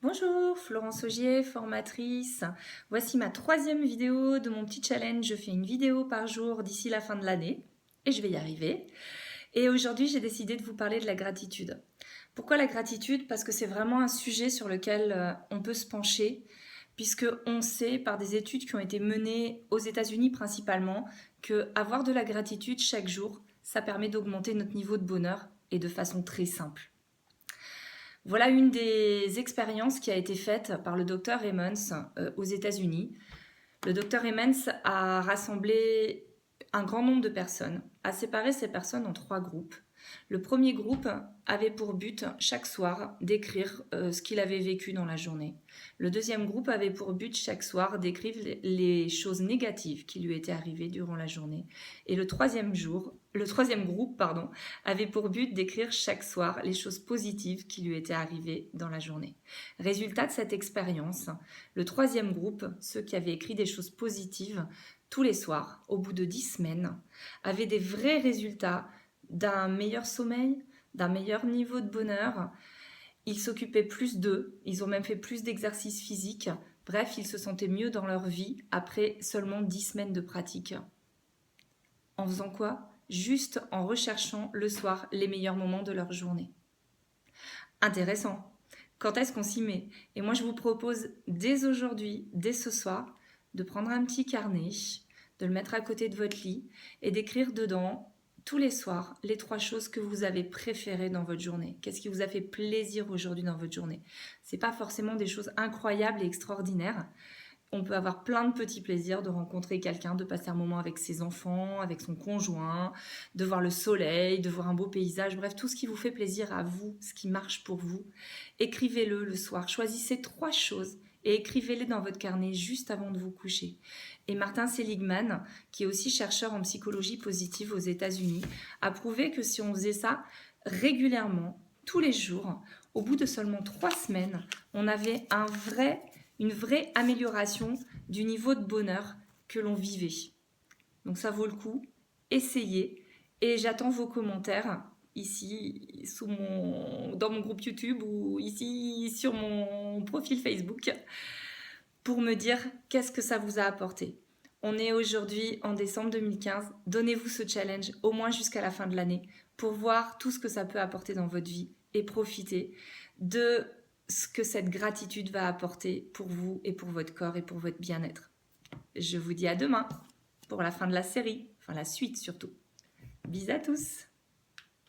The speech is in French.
Bonjour, Florence Augier, formatrice. Voici ma 3e vidéo de mon petit challenge. Je fais une vidéo par jour d'ici la fin de l'année et je vais y arriver. Et aujourd'hui, j'ai décidé de vous parler de la gratitude. Pourquoi la gratitude? Parce que c'est vraiment un sujet sur lequel on peut se pencher, puisque on sait par des études qui ont été menées aux États-Unis principalement que avoir de la gratitude chaque jour, ça permet d'augmenter notre niveau de bonheur et de façon très simple. Voilà une des expériences qui a été faite par le docteur Emmons aux États-Unis. Le docteur Emmons a rassemblé un grand nombre de personnes, a séparé ces personnes en 3 groupes. Le premier groupe avait pour but chaque soir d'écrire ce qu'il avait vécu dans la journée. Le deuxième groupe avait pour but chaque soir d'écrire les choses négatives qui lui étaient arrivées durant la journée. Et le troisième groupe avait pour but d'écrire chaque soir les choses positives qui lui étaient arrivées dans la journée. Résultat de cette expérience, le troisième groupe, ceux qui avaient écrit des choses positives tous les soirs, au bout de 10 semaines, avaient des vrais résultats d'un meilleur sommeil, d'un meilleur niveau de bonheur. Ils s'occupaient plus d'eux, ils ont même fait plus d'exercices physiques. Bref, ils se sentaient mieux dans leur vie après seulement 10 semaines de pratique. En faisant quoi? Juste en recherchant le soir les meilleurs moments de leur journée. Intéressant. Quand est-ce qu'on s'y met? Et moi, je vous propose dès aujourd'hui, dès ce soir, de prendre un petit carnet, de le mettre à côté de votre lit et d'écrire dedans tous les soirs les 3 choses que vous avez préférées dans votre journée. Qu'est-ce qui vous a fait plaisir aujourd'hui dans votre journée? C'est pas forcément des choses incroyables et extraordinaires. On peut avoir plein de petits plaisirs, de rencontrer quelqu'un, de passer un moment avec ses enfants, avec son conjoint, de voir le soleil, de voir un beau paysage, bref, tout ce qui vous fait plaisir à vous, ce qui marche pour vous. Écrivez-le le soir, choisissez 3 choses et écrivez-les dans votre carnet juste avant de vous coucher. Et Martin Seligman, qui est aussi chercheur en psychologie positive aux États-Unis, a prouvé que si on faisait ça régulièrement, tous les jours, au bout de seulement 3 semaines, on avait une vraie amélioration du niveau de bonheur que l'on vivait. Donc ça vaut le coup, essayez et j'attends vos commentaires ici dans mon groupe YouTube ou ici sur mon profil Facebook pour me dire qu'est-ce que ça vous a apporté. On est aujourd'hui en décembre 2015, donnez-vous ce challenge au moins jusqu'à la fin de l'année pour voir tout ce que ça peut apporter dans votre vie et profitez de ce que cette gratitude va apporter pour vous et pour votre corps et pour votre bien-être. Je vous dis à demain pour la fin de la série, enfin la suite surtout. Bisous à tous!